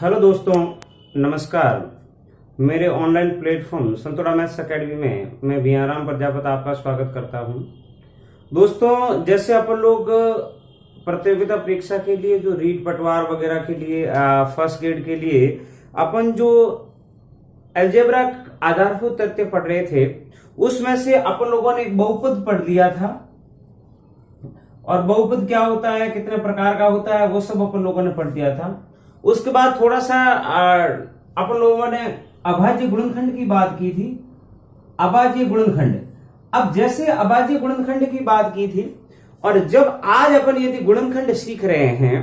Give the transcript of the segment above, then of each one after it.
Hello दोस्तों, नमस्कार। मेरे ऑनलाइन प्लेटफॉर्म संतोरा मैथ्स एकेडमी में मैं वियाराम प्रजापति आपका स्वागत करता हूं। दोस्तों, जैसे अपन लोग प्रतियोगिता परीक्षा के लिए जो रीट पटवार वगैरह के लिए फर्स्ट ग्रेड के लिए अपन जो अलजेब्रा आधारभूत तथ्य पढ़ रहे थे, उसमें से अपन लोगों ने एक बहुपद पढ़ लिया था। और बहुपद क्या होता है, कितने प्रकार का होता है, वो सब अपन लोगों ने पढ़ दिया था। उसके बाद थोड़ा सा अपन लोगों ने अभाज्य गुणनखंड की बात की थी। अभाज्य गुणनखंड, अब जैसे अभाज्य गुणनखंड की बात की थी, और जब आज अपन यदि गुणनखंड सीख रहे हैं,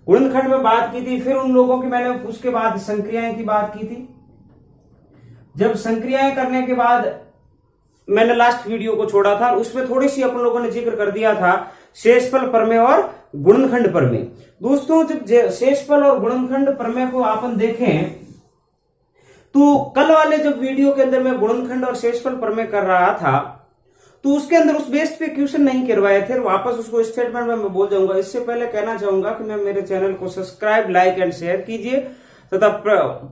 गुणनखंड में बात की थी, फिर उन लोगों की मैंने उसके बाद संक्रियाएं की बात की थी। जब संक्रियाएं करने के बाद मैंने लास्ट वीडियो को छोड़ा था, उसमें थोड़ी सी अपन लोगों ने जिक्र कर दिया था शेषफल प्रमेय और गुणनखंड प्रमेय। दोस्तों, जब शेषफल और गुणनखंड प्रमेय को अपन देखें तो कल वाले जब वीडियो के अंदर मैं गुणनखंड और शेषफल प्रमेय कर रहा था, तो उसके अंदर उस बेस पे क्वेश्चन नहीं करवाए थे। वापस उसको स्टेटमेंट में मैं बोल जाऊंगा। इससे पहले कहना चाहूंगा कि मैं मेरे चैनल को सब्सक्राइब, लाइक एंड शेयर कीजिए तथा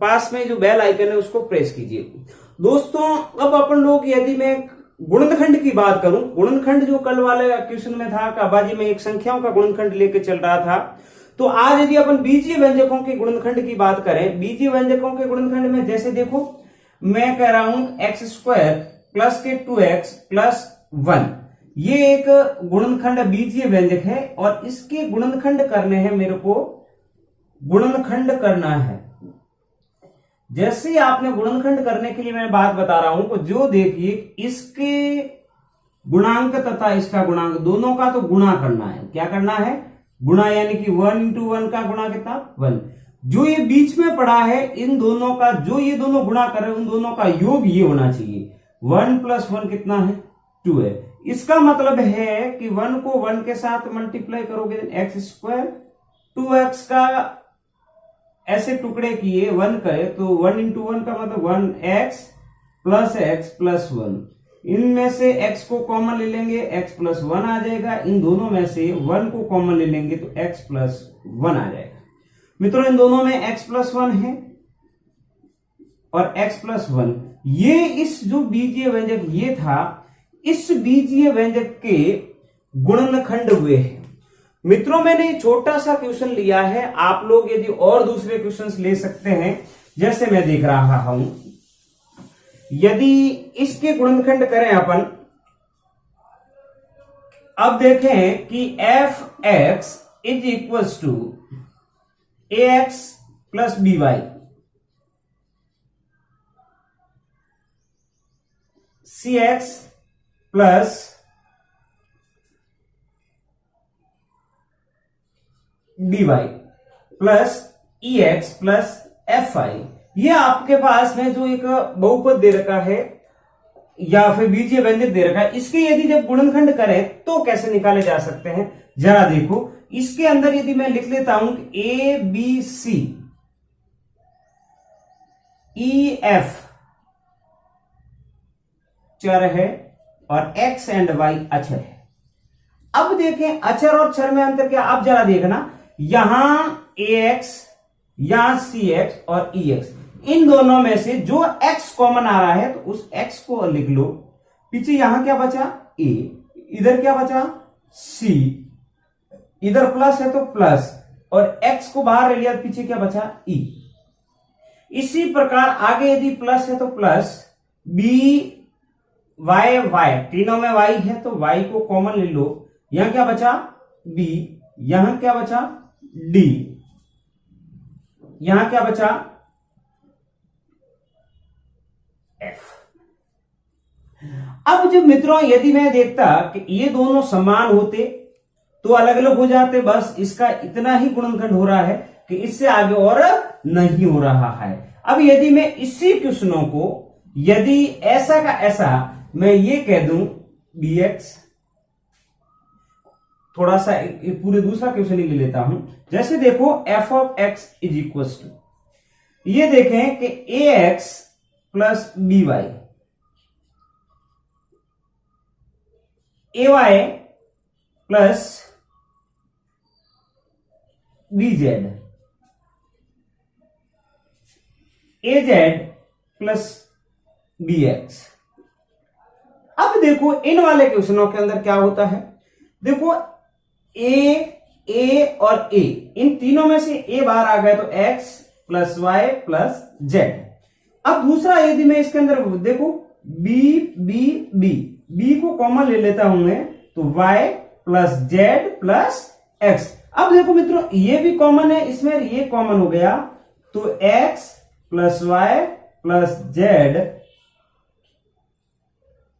पास में जो बेल आइकन है उसको प्रेस कीजिए। दोस्तों, अब अपन लोग यदि मैं गुणनखंड की बात करूं, गुणनखंड जो कल वाले क्वेश्चन में था, अभाज्य में एक संख्याओं का गुणनखंड लेके चल रहा था, तो आज यदि अपन बीजीय व्यंजकों के गुणनखंड की बात करें, बीजीय व्यंजकों के गुणनखंड में जैसे देखो, मैं कह रहा हूं एक्स स्क्वायर प्लस के 2x प्लस 1, ये एक गुणनखंड बीजीय व्यंजक है और इसके गुणनखंड करने हैं, मेरे को गुणनखंड करना है। जैसे ही आपने गुणनखंड करने के लिए मैं बात बता रहा हूं, तो जो देखिए इसके गुणांक तथा इसका गुणांक दोनों का तो गुणा करना है। क्या करना है? गुणा, यानी कि 1 इंटू 1 का गुणा कितना? 1। जो ये बीच में पड़ा है, इन दोनों का जो ये दोनों गुणा कर रहे हैं, उन दोनों का योग ये होना चाहिए। 1 प्लस 1 कितना है? 2 है। इसका मतलब है कि 1 को 1 के साथ मल्टीप्लाई करोगे, एक्स स्क्वायर, 2x का ऐसे टुकड़े किए 1 करे तो 1 इंटू 1 का मतलब 1x प्लस 1। इनमें से x को कॉमन ले लेंगे, x प्लस 1 आ जाएगा। इन दोनों में से 1 को कॉमन ले लेंगे तो x प्लस 1 आ जाएगा। मित्रों, इन दोनों में x प्लस 1 है और x प्लस 1, ये इस जो बीजीय व्यंजक ये था, इस बीजीय व्यंजक के गुणनखंड हुए हैं। मित्रों, मैंने छोटा सा क्वेश्चन लिया है, आप लोग यदि और दूसरे क्वेश्चंस ले सकते हैं। जैसे मैं देख रहा हूं, यदि इसके गुणनखंड करें अपन, अब देखें कि f x is equals to a x plus b y, c x plus d y plus e x plus f i. ये आपके पास में जो एक बहुपद दे रखा है या फिर बीजीय व्यंजक दे रखा है, इसके यदि जब गुणनखंड करें तो कैसे निकाले जा सकते हैं, जरा देखो। इसके अंदर यदि मैं लिख लेता हूं A B C E F चर है और एक्स एंड वाई अक्षर है। अब देखें अक्षर और चर में अंतर क्या, अब जरा देखना, यहां ax, यहां cx और ex, इन दोनों में से जो x कॉमन आ रहा है तो उस x को लिख लो। पीछे यहां क्या बचा? a, इधर क्या बचा? c, इधर प्लस है तो प्लस, और x को बाहर ले लिया, पीछे क्या बचा? e। इसी प्रकार आगे यदि प्लस है तो प्लस, b y y, तीनों में y है तो y को कॉमन ले लो। यहां क्या बचा? b, यहां क्या बचा? d, यहां क्या बचा? f। अब जब मित्रों यदि मैं देखता कि ये दोनों समान होते तो अलग अलग हो जाते, बस इसका इतना ही गुणनखंड हो रहा है कि इससे आगे और नहीं हो रहा है। अब यदि मैं इसी क्वेश्चनों को यदि ऐसा का ऐसा मैं ये कह दूं dx, थोड़ा सा पूरे दूसरा क्वेश्चन ही ले लेता हूं। जैसे देखो f of x is equal to, ये देखें कि ax plus b y, ay plus bz, AZ plus BX। अब देखो इन वाले क्वेश्चनों के अंदर क्या होता है, देखो A और A, इन तीनों में से A बाहर आ गया तो X plus y plus z. अब दूसरा यदि मैं इसके अंदर देखो B को कॉमन ले लेता हूं मैं तो Y plus Z plus x. अब देखो मित्रों ये भी कॉमन है, इसमें ये कॉमन हो गया तो x plus y plus z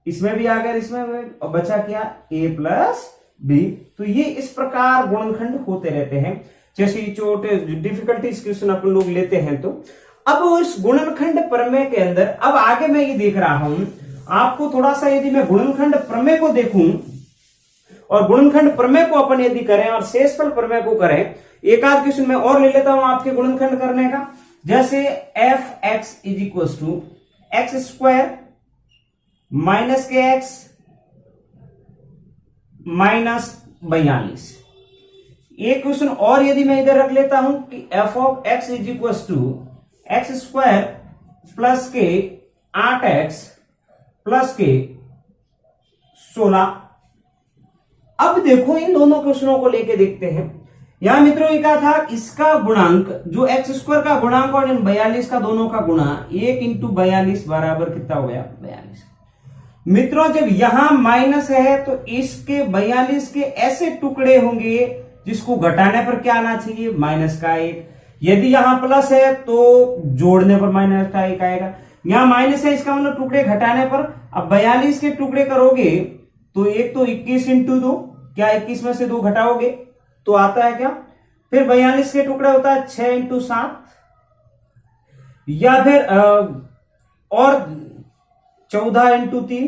इसमें भी आ गया, इसमें भी, और बचा क्या a प्लस बी। तो ये इस प्रकार गुणनखंड होते रहते हैं। जैसे छोटे डिफिकल्टीज क्वेश्चन अपन लोग लेते हैं तो अब इस गुणनखंड प्रमेय के अंदर अब आगे मैं ये देख रहा हूं आपको थोड़ा सा, यदि मैं गुणनखंड प्रमेय को देखूं और गुणनखंड प्रमेय को अपन यदि करें और शेषफल प्रमेय को करें, एक आध क्वेश्चन मैं और ले लेता हूं आपके गुणनखंड करने का। जैसे f x is equal to x square minus के एक्स माइनस 42। एक क्वेश्चन और यदि मैं इधर रख लेता हूं कि f of x is equal to x square plus के 8x प्लस के 16। अब देखो इन दोनों क्वेश्चनों को लेके देखते हैं। यहां मित्रों ये कहा था इसका गुणांक जो एक्स स्क्वायर का गुणांक और इन 42 का दोनों का गुणा 1 इंटू 42 बराबर कितना हो गया 42। मित्रों जब यहां माइनस है तो इसके 42 के ऐसे टुकड़े होंगे जिसको घटाने पर क्या आना चाहिए माइनस का 1। यदि यहां प्लस है तो जोड़ने पर माइनस का 1 आएगा। यहां माइनस है इसका मतलब टुकड़े घटाने पर। अब 42 के टुकड़े करोगे तो एक तो 21 इंटू 2, क्या 21 में से 2 घटाओगे तो आता है क्या, फिर 42 के टुकड़े होता है 6 इंटू 7, या फिर और 14 इंटू 3।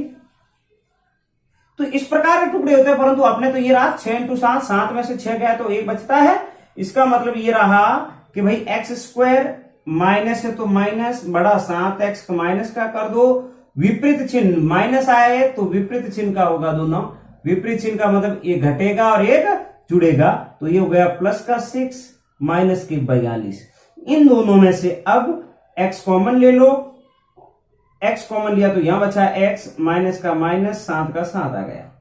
तो इस प्रकार के टुकड़े होते हैं, परंतु आपने तो ये रहा 6 इंटू 7, 7 में से 6 गया तो 1 बचता है। इसका मतलब ये रहा कि भाई एक्स स्क्वायर माइनस है तो माइनस बड़ा 7x को माइनस का कर दो, विपरीत चिन्ह माइनस आए तो विपरीत चिन्ह का होगा दोनों। विपरीत चिन्ह का मतलब एक घटेगा और एक जुड़ेगा, तो ये हो गया प्लस का 6 माइनस की 42। इन दोनों में से अब x कॉमन ले लो, x कॉमन लिया तो यहां बचा x माइनस का माइनस 7 का 7 आ गया।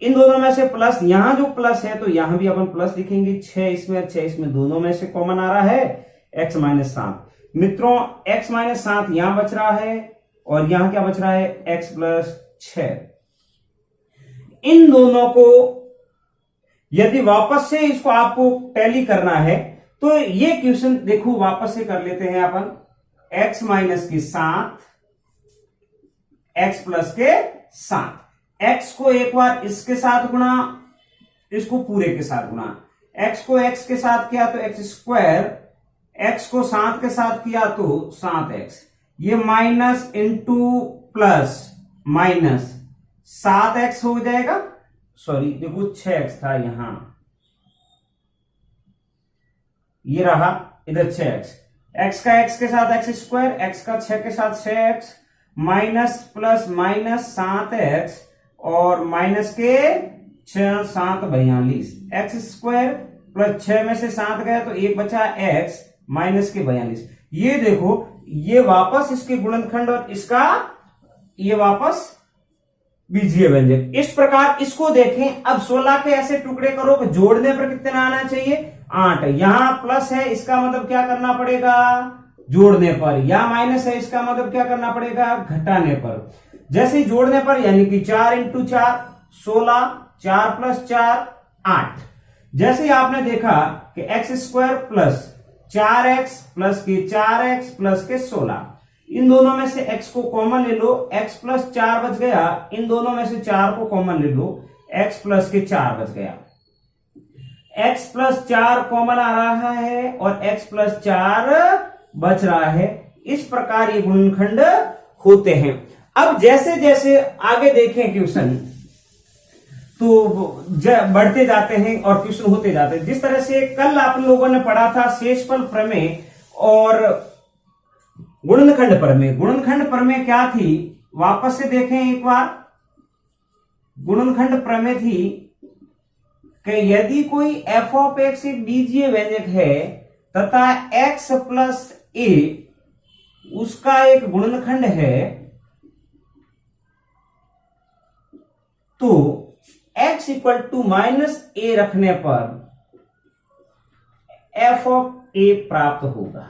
इन दोनों में से प्लस, यहां जो प्लस है तो यहां भी अपन प्लस लिखेंगे, 6 इसमें 6 इसमें, दोनों में से कॉमन आ रहा है x माइनस 7। मित्रों x माइनस 7 यहां बच रहा है और यहां क्या बच रहा है x प्लस 6। इन दोनों को यदि वापस से इसको आपको टैली करना है तो ये क्वेश्चन देखो वापस से कर लेते हैं अपन। x माइनस की 7 x प्लस के 7, x को एक बार इसके साथ गुणा, इसको पूरे के साथ गुणा, x को x के साथ किया तो x स्क्वायर, x को 7 के साथ किया तो 7x, ये minus into plus minus 7x हो जाएगा। सॉरी देखो 6x था यहां, ये रहा इधर 6x, x का x के साथ x स्क्वायर, x का 6 के साथ 6x minus plus minus 7x और माइनस के 6 7 42, एक्स स्क्वायर प्लस 6 में से 7 गया तो एक बचा x माइनस के 42। ये देखो ये वापस इसके गुणनखंड और इसका ये वापस बीजीय व्यंजक। इस प्रकार इसको देखें। अब 16 के ऐसे टुकड़े करो कि जोड़ने पर कितना आना चाहिए 8। यहां प्लस है इसका मतलब क्या करना पड़ेगा जोड़ने पर, या माइनस है इसका मतलब क्या करना पड़ेगा घटाने पर। जैसे ही जोड़ने पर यानी कि 4 इंटू 4 16, 4 प्लस 4 8। जैसे ही आपने देखा कि x square plus 4x plus के 4x प्लस के 16, इन दोनों में से x को कॉमन ले लो, x प्लस 4 बच गया। इन दोनों में से 4 को कॉमन ले लो, x प्लस के 4 बच गया। x प्लस 4 कॉमन आ रहा है और x प्लस 4 बच रहा है। इस प्रकार ये गुणनखंड होते हैं। अब जैसे जैसे आगे देखें क्वेश्चन तो बढ़ते जाते हैं और क्वेश्चन होते जाते हैं। जिस तरह से कल आप लोगों ने पढ़ा था शेषफल प्रमेय और गुणनखंड प्रमेय। गुणनखंड प्रमेय क्या थी वापस से देखें एक बार। गुणनखंड प्रमेय थी कि यदि कोई f ऑफ x एक बीजीय व्यंजक है तथा x प्लस a उसका एक गुणनखंड है, तो x इक्वल टू -a रखने पर f ऑफ a प्राप्त होगा।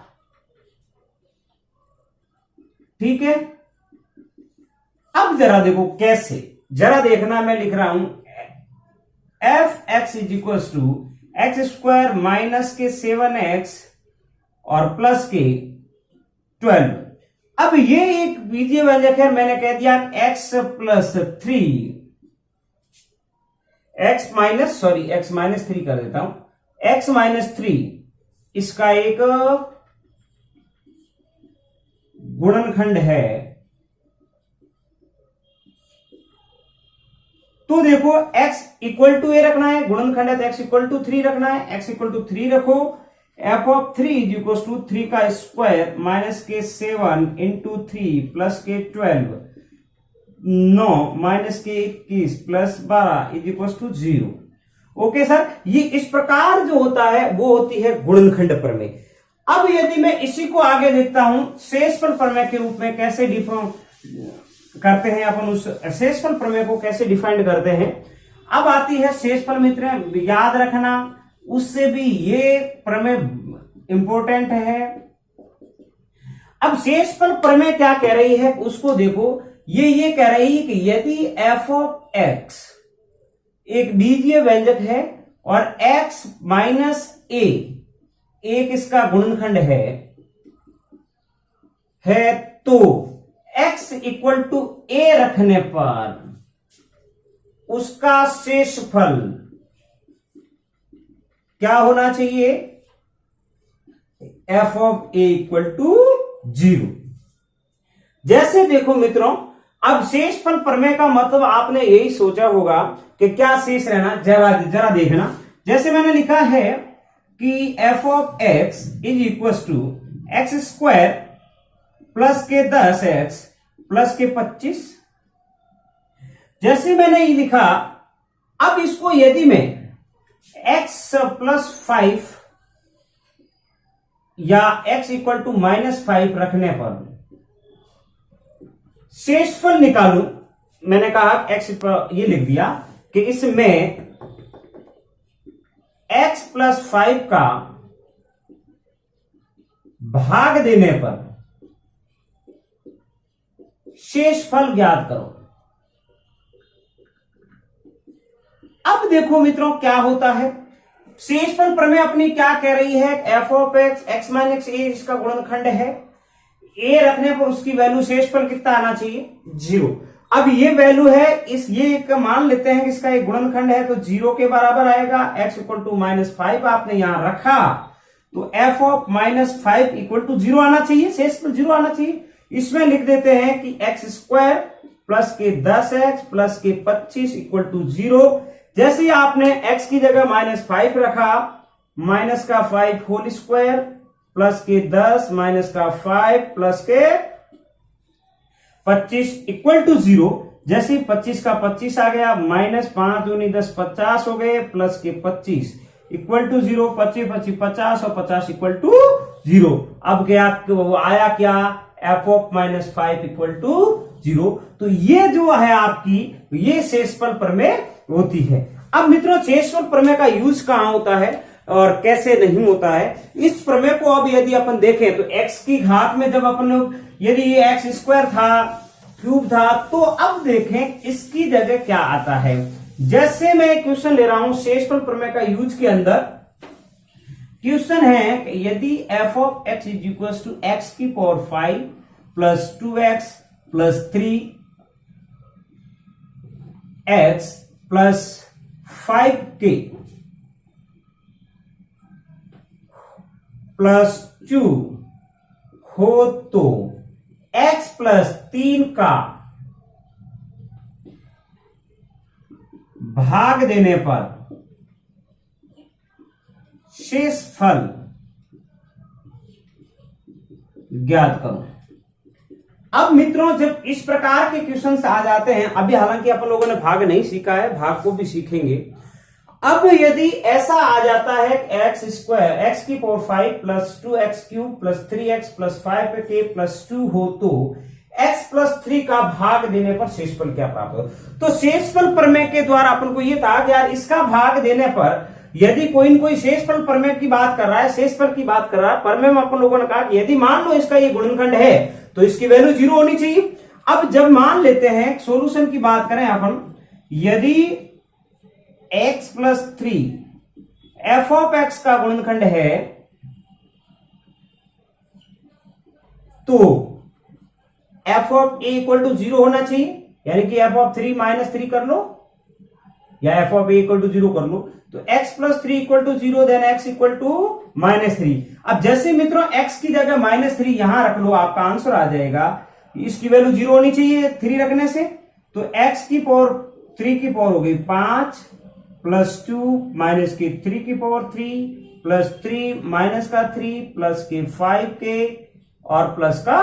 ठीक है, अब जरा देखो कैसे, जरा देखना, मैं लिख रहा हूं f x is equal to x square minus के 7x और प्लस के 12। अब ये एक बीजीय व्यंजक है, मैंने कह दिया x प्लस 3, x माइनस 3 कर देता हूं, x माइनस 3 इसका एक गुणनखंड है। तो देखो x इक्वल टू a रखना है, गुणनखंड है तो x इक्वल टू 3 रखना है, x इक्वल टू 3 रखो, f of 3 is equal to 3 का स्क्वायर माइनस के 7 इंटू 3 प्लस के 12, 9 माइनस के 21 plus 12 is equal to 0। Okay sir, ये इस प्रकार जो होता है वो होती है गुणनखंड प्रमेय। अब यदि मैं इसी को आगे देखता हूं शेषफल प्रमेय के रूप में, कैसे डिफाइन करते हैं अपन, उस शेषफल प्रमेय को कैसे डिफाइन करते हैं। अब आती है शेषफल मित्र, याद रखना, उससे भी ये प्रमेय इंपॉर्टेंट है। अब शेषफल प्रमेय क्या कह रही है उसको देखो, ये कह रही है कि यदि f ऑफ x एक बीजीय व्यंजक है और x माइनस a एक इसका गुणनखंड है तो x इक्वल टू a रखने पर उसका शेषफल क्या होना चाहिए, f of a equal to 0। जैसे देखो मित्रों, अब शेषफल प्रमेय का मतलब आपने यही सोचा होगा कि क्या शेष रहना, जरा देखना। जैसे मैंने लिखा है कि f of x is equal to x square plus के 10x प्लस के 25। जैसे मैंने ये लिखा, अब इसको यदि मैं x प्लस 5 या x इक्वल टू -5 रखने पर शेषफल निकालूं, मैंने कहा x ये लिख दिया कि इसमें x प्लस 5 का भाग देने पर शेषफल ज्ञात करो। अब देखो मित्रों क्या होता है, शेषफल प्रमेय अपनी क्या कह रही है, f of x minus a इसका गुणनखंड है, a रखने पर उसकी वैल्यू शेषफल कितना आना चाहिए, 0। अब ये वैल्यू है, ये एक मान लेते हैं कि इसका एक गुणनखंड है तो 0 के बराबर आएगा। x इक्वल टू -5 आपने यहां रखा तो f ऑफ -5 इक्वल टू 0 आना चाहिए, शेषफल 0 आना चाहिए। इसमें लिख देते हैं कि x स्क्वायर प्लस के 10x प्लस के 25 इक्वल टू 0। जैसे ही आपने x की जगह -5 रखा, माइनस का 5 होल स्क्वायर प्लस के 10 माइनस का 5 प्लस के 25 इक्वल टू 0। जैसे 25 का 25 आ गया, -5 दूनी 10 50 हो गए, प्लस के 25 इक्वल टू 0, 25 25 50 और 50 इक्वल टू 0। अब क्या आया, क्या f ऑफ -5 इक्वल टू 0। तो ये जो है आपकी, ये शेषफल प्रमेय होती है। अब मित्रों शेषफल प्रमेय का यूज कहां होता है और कैसे नहीं होता है, इस प्रमेय को अब यदि अपन देखें तो x की घात में जब अपन लोग, यदि ये एक्स स्क्वायर था, क्यूब था, तो अब देखें इसकी जगह क्या आता है। जैसे मैं क्वेश्चन ले रहा हूं शेषफल प्रमेय का यूज के अंदर, क्वेश्चन है कि यदि f of x is equal to x की power 5 plus 2x plus 3x plus 5k plus 2 हो तो x प्लस 3 का भाग देने पर शेषफल ज्ञात करो। अब मित्रों जब इस प्रकार के क्वेश्चन आ जाते हैं, अभी हालांकि अपन लोगों ने भाग नहीं सीखा है, भाग को भी सीखेंगे। अब यदि ऐसा आ जाता है एक्स स्क्वायर एक्स की power 5 plus 2x³ plus 3x plus 5k plus 2 हो तो x प्लस 3 का भाग देने पर शेषफल क्या प्राप्त हो। तो शेषफल प्रमेय के द्वारा अपन को यह था कि यार इसका भाग देने पर यदि कोई न कोई शेषफल प्रमेय की बात कर रहा है, शेषफल की बात कर रहा है, प्रमेय में अपन लोगों ने कहा कि यदि मान लो इसका ये गुणनखंड है तो इसकी वैल्यू 0 होनी चाहिए। अब जब मान लेते हैं सॉल्यूशन की बात करें अपन, यदि x plus 3 f of x का गुणनखंड है तो f of a equal to 0 होना चाहिए, यानी कि एफ ऑफ 3 माइनस 3 कर लो या f of a equal to 0 कर लो, तो x plus 3 equal to 0 then x equal to -3। अब जैसे मित्रों x की जगह -3 यहां रख लो, आपका आंसर आ जाएगा, इसकी वैल्यू 0 होनी चाहिए 3 रखने से, तो x की पावर 3 की पावर हो गई 5 प्लस 2 माइनस की 3 की पावर 3 प्लस 3 माइनस का 3 प्लस के 5k और प्लस का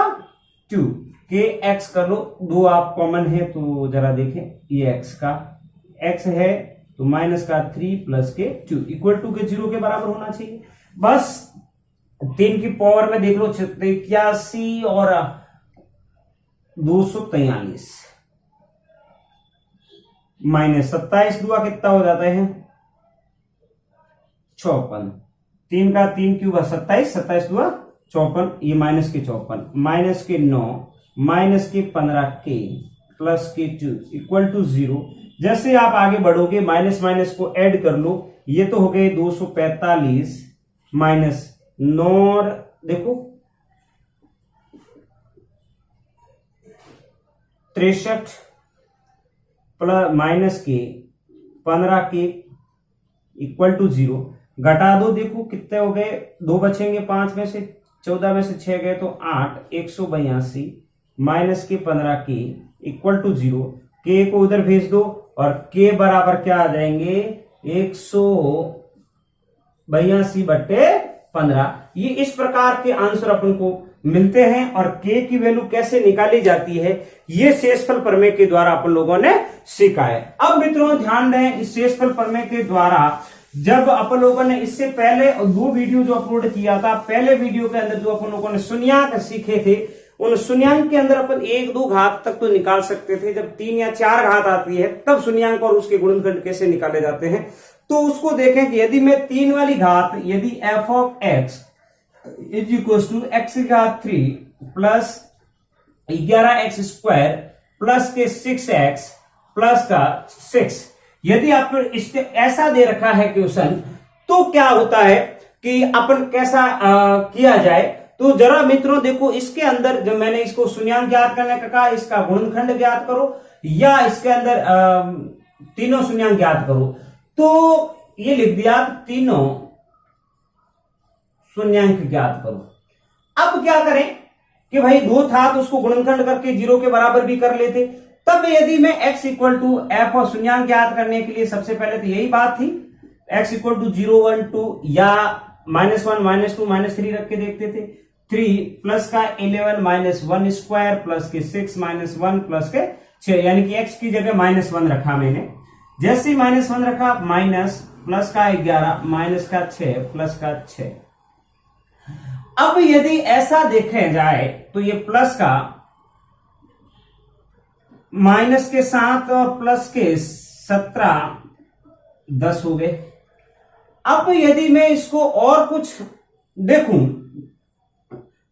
2 के x कर लो, दो आप कॉमन है तो जरा देखें, ये x का x है तो माइनस का 3 प्लस के 2 इक्वल टू के 0 के बराबर होना चाहिए। बस 3 की पावर में देख लो 81 और 243 माइनस 27 दुआ कितना हो जाता है 54, 3 का 3 क्यूब 27, 27 दुआ 54, ये माइनस के 54 माइनस के 9 माइनस के 15k प्लस के 2 इक्वल टू 0। जैसे आप आगे बढ़ोगे माइनस माइनस को ऐड कर लो, ये तो हो गए 245 माइनस 9 देखो 63 प्लस माइनस के 15k इक्वल टू 0। घटा दो, देखो कितने हो गए, 2 बचेंगे 5 में से, 14 में से 6 गए तो 8, 182 माइनस के 15k इक्वल टू 0। के को उधर भेज दो और के बराबर क्या आ जाएंगे 182/15। ये इस प्रकार के आंसर अपन को मिलते हैं और के की वैल्यू कैसे निकाली जाती है ये शेषफल प्रमेय के द्वारा अपन लोगों ने सीखा है। अब मित्रों ध्यान दें, इस शेषफल प्रमेय के द्वारा जब अपन लोगों ने इससे पहले 2 वीडियो जो अपलोड किया था, पहले वीडियो के अंदर जो अपन लोगों ने शून्यांक सीखे थे, उन शून्यांक के अंदर अपन 1-2 घात तक तो निकाल सकते थे। जब 3 या 4 घात आती है तब शून्यांक और उसके गुणनखंड कैसे निकाले जाते हैं, तो उसको देखें कि यदि मैं 3 वाली घात, यदि f of x is equal to x की घात 3 प्लस 11x स्क्वायर प्लस के 6x प्लस का 6, यदि आप इसके ऐसा दे रखा है क्वेश्चन, तो क्या होता है कि अपन कैसा किया जाए। तो जरा मित्रों देखो, इसके अंदर जब मैंने इसको शून्यांक ज्ञात करने का कहा, इसका गुणनखंड ज्ञात करो या इसके अंदर तीनों शून्यांक ज्ञात करो, तो ये लिख दिया तीनों शून्यांक ज्ञात करो। अब क्या करें कि भाई 2 था तो उसको गुणनखंड करके 0 के बराबर भी कर लेते। तब यदि मैं x इक्वल टू एफ और शून्यांक ज्ञात करने के लिए सबसे पहले तो यही बात थी, x इक्वल टू 0 1 2 या -1 -2 -3 रख के देखते थे। 3 प्लस का 11 माइनस 1 स्क्वायर प्लस के 6 माइनस 1 प्लस के 6, यानी कि x की जगह -1 रखा मैंने। जैसे ही -1 रखा, माइनस प्लस का 11 माइनस का 6 प्लस का 6। अब यदि ऐसा देखे जाए तो ये प्लस का माइनस के 7 और प्लस के 17 10 हो गए। अब यदि मैं इसको और कुछ देखूं,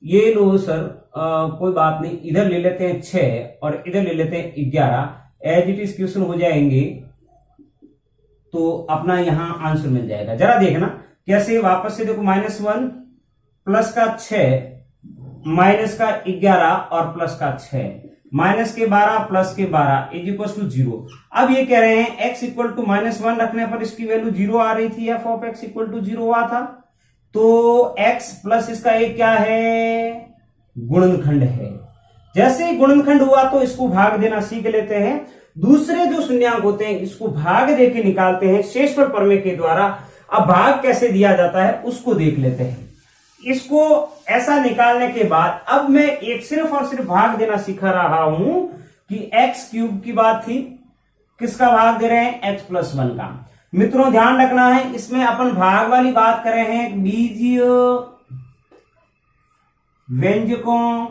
ये लो सर कोई बात नहीं, इधर ले लेते हैं 6 और इधर ले लेते हैं 11, एज इट इज क्वेश्चन हो जाएंगे तो अपना यहां आंसर मिल जाएगा। जरा देखना कैसे, वापस से देखो -1 प्लस का 6 माइनस का 11 और प्लस का 6, माइनस के 12 प्लस के 12 इज इक्वल टू 0। अब ये कह रहे हैं x इक्वल टू -1 रखने पर इसकी वैल्यू 0 आ रही थी, एफ ऑफ x इक्वल टू 0 हुआ था, तो x प्लस इसका एक क्या है, गुणनखंड है। जैसे ही गुणनखंड हुआ तो इसको भाग देना सीख लेते हैं। दूसरे जो शून्यांक होते हैं इसको भाग देके निकालते हैं शेषफल प्रमेय के द्वारा। अब भाग कैसे दिया जाता है उसको देख लेते हैं। इसको ऐसा निकालने के बाद अब मैं एक सिर्फ और सिर्फ भाग देना सिखा रहा हूं कि x क्यूब की बात थी, किसका भाग दे रहे हैं, x प्लस 1 का। मित्रों ध्यान रखना है, इसमें अपन भाग वाली बात कर रहे हैं, बीजीय व्यंजकों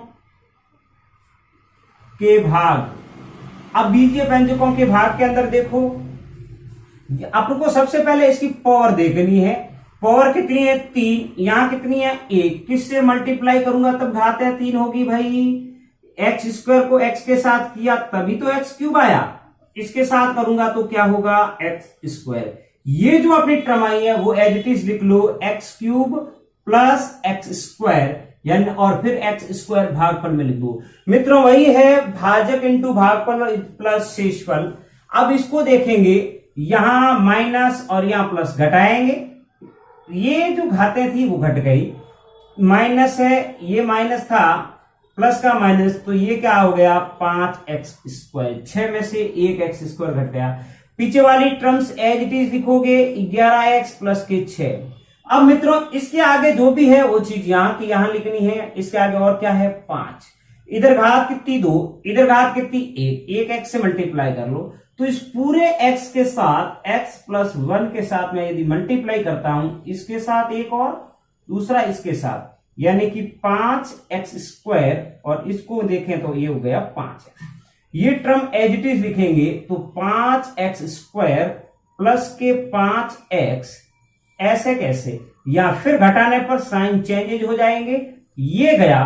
के भाग। अब बीजीय व्यंजकों के भाग के अंदर देखो, आपको सबसे पहले इसकी पावर देखनी है। पावर कितनी है? 3। यहां कितनी है? 1। किससे मल्टीप्लाई करूंगा तब घात है 3 होगी भाई? एक्स स्क्वायर को एक्स के साथ किया तभी तो एक्स क्यूब आया, इसके साथ करूंगा तो क्या होगा? X square. ये जो अपनी टर्म आई है वो एज इट इज लिख लो, x cube plus x square, यानी और फिर एक्स स्क्वायर भागफल में लिख दो। मित्रों वही है भाजक इंटू भागफल प्लस शेषफल। अब इसको देखेंगे, यहां माइनस और यहां प्लस घटाएंगे, ये जो घातें थी वो घट गई, माइनस है, ये माइनस था, प्लस का माइनस, तो ये क्या हो गया? 5x square. 6 में से 1 एक्स स्क्वायर घट गया। पीछे वाली टर्म्स एज इट इज लिखोगे, 11x प्लस के 6। अब मित्रों इसके आगे जो भी है वो चीज यहां की यहां लिखनी है। इसके आगे और क्या है? 5। इधर घात कितनी? 2। इधर घात कितनी? 1। 1 x से मल्टीप्लाई कर लो, तो इस पूरे x के साथ x प्लस 1 के साथ मैं यदि मल्टीप्लाई करता हूं, इसके साथ एक और दूसरा इसके साथ, यानी कि 5x स्क्वायर, और इसको देखें तो ये हो गया 5x। ये टर्म एज इट इज लिखेंगे तो 5x स्क्वायर प्लस के 5x, ऐसे कैसे? या फिर घटाने पर साइन चेंजेज हो जाएंगे। ये गया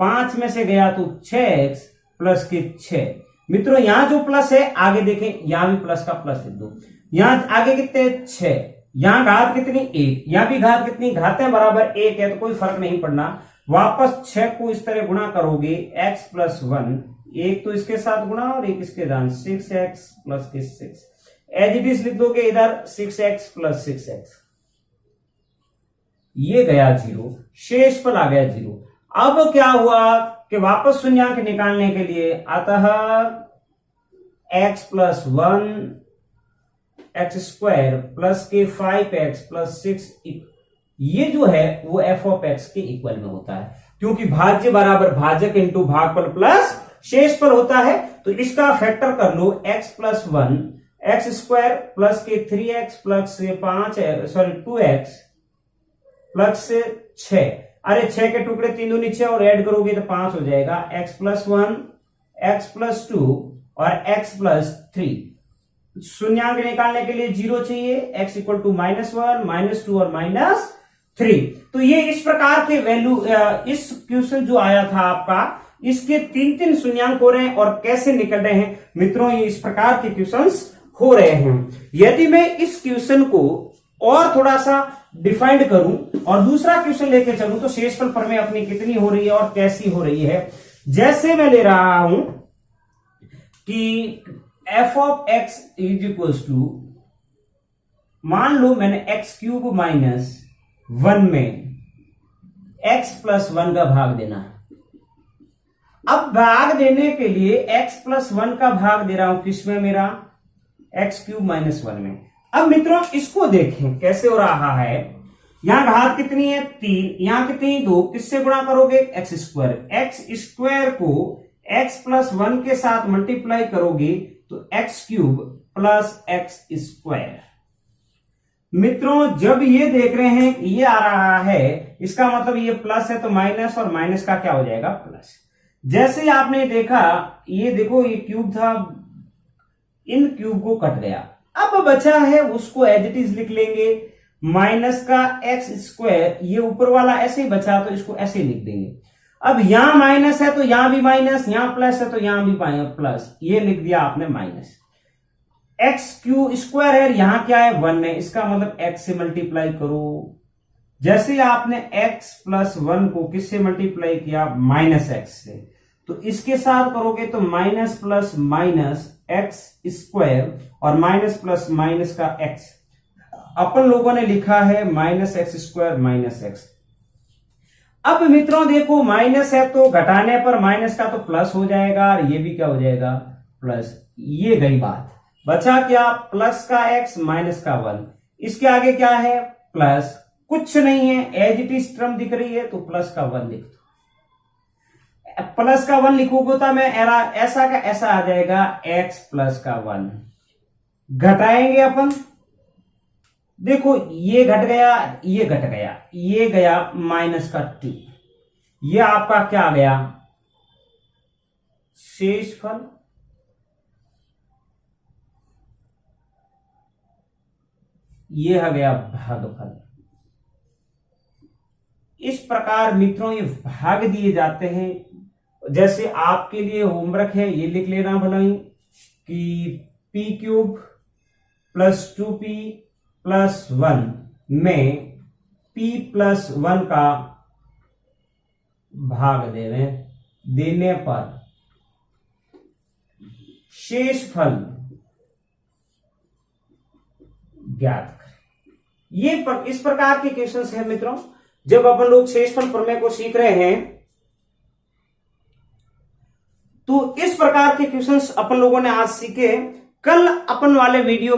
5 में से गया तो 6x प्लस के 6। मित्रों यहां जो प्लस है आगे देखें, यहां भी प्लस का प्लस लिख दो। यहां आगे कितने? 6। यहां घात कितनी? 1। यहां भी घात कितनी? घातें बराबर 1 है तो कोई फर्क नहीं पड़ना। वापस 6 को इस तरह गुणा करोगे, x प्लस 1, एक तो इसके साथ गुणा और एक इसके साथ, 6x प्लस के 6। एज इट इज लिख दोगे इधर 6x प्लस 6x। ये गया 0, शेषफल आ गया 0। अब क्या हुआ कि वापस शून्यांक निकालने के लिए अतः x plus 1 x square plus के 5x प्लस 6, ये जो है वो f ऑफ x के इक्वल में होता है, क्योंकि भाज्य बराबर भाजक इंटू भागफल प्लस शेषफल होता है। तो इसका फैक्टर कर लो, x plus 1 x square plus के 3x प्लस से 2x प्लस से 6। अरे 6 के टुकड़े 3 दूनी 6 और ऐड करोगे तो 5 हो जाएगा। x प्लस 1 x प्लस 2 और x प्लस 3। शून्यांक निकालने के लिए 0 चाहिए, x इक्वल टू -1 -2 और -3। तो ये इस प्रकार के वैल्यू, इस क्वेश्चन जो आया था आपका, इसके 3 शून्यांक हो रहे हैं और कैसे निकल रहे हैं मित्रों, ये इस प्रकार के क्वेश्चंस हो रहे हैं। यदि मैं इस क्वेश्चन को और थोड़ा सा डिफाइंड करूं और दूसरा क्वेश्चन लेके चलूं तो शेषफल प्रमेय अपनी कितनी हो रही है और कैसी हो रही है। जैसे मैं ले रहा हूं कि f of x is equal to, मान लो मैंने x क्यूब माइनस 1 में x प्लस 1 का भाग देना है। अब भाग देने के लिए x प्लस 1 का भाग दे रहा हूं किसमें? मेरा x क्यूब माइनस 1 में। अब मित्रों इसको देखें कैसे हो रहा है। यहां घात कितनी है? 3। यहां कितनी? 2। किससे गुणा करोगे? X square. एक्स स्क्वायर को x प्लस 1 के साथ मल्टीप्लाई करोगे तो x cube plus x square. मित्रों जब ये देख रहे हैं ये आ रहा है, इसका मतलब ये प्लस है तो माइनस, और माइनस का क्या हो जाएगा? प्लस। जैसे आपने देखा, ये देखो ये क्यूब था, इन क्यूब को कट गया, अब बचा है उसको एज इट इज लिख लेंगे, माइनस का एक्स स्क्वायर, ये ऊपर वाला ऐसे ही बचा तो इसको ऐसे लिख देंगे। अब यहां माइनस है तो यहां भी माइनस, यहां प्लस है तो यहां भी प्लस, ये लिख दिया आपने माइनस। एक्स क्यू स्क्वायर है, यहां क्या है? 1 है, इसका मतलब एक्स से मल्टीप्लाई करो। जैसे आपने एक्स प्लस 1 को किससे मल्टीप्लाई किया? माइनस एक्स से, तो इसके साथ करोगे तो minus plus minus x square और माइनस प्लस माइनस का एक्स, अपन लोगों ने लिखा है minus x square minus x. अब मित्रों देखो माइनस है तो घटाने पर माइनस का तो प्लस हो जाएगा, और ये भी क्या हो जाएगा? प्लस। ये गई बात, बचा क्या? प्लस का एक्स माइनस का 1, इसके आगे क्या है? प्लस, कुछ नहीं है, एज इट इज टर्म दिख रही है तो प्लस का 1 लिख दो। प्लस का 1 लिखोगे तो मैं ऐसा का ऐसा आ जाएगा, एक्स प्लस का 1। घटाएंगे अपन देखो ये घट गया, ये घट गया, ये गया माइनस का 2, ये आपका क्या आ गया, शेषफल। ये आ गया भागफल। इस प्रकार मित्रों ये भाग दिए जाते हैं। जैसे आपके लिए होमवर्क है, ये लिख लेना भला ही कि p³ + 2p + 1 में p+1 का भाग देने पर शेषफल ज्ञात करें। ये इस प्रकार के क्वेश्चंस हैं मित्रों। जब अपन लोग शेषफल प्रमेय को सीख रहे हैं तो इस प्रकार के क्वेश्चंस अपन लोगों ने आज सीखे। कल वाले वीडियो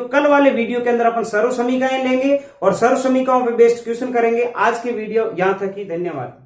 के अंदर अपन सर्व समीकरण लेंगे और सर्व समीकरणों पे बेस्ड क्वेश्चन करेंगे। आज की वीडियो यहां तक ही, धन्यवाद।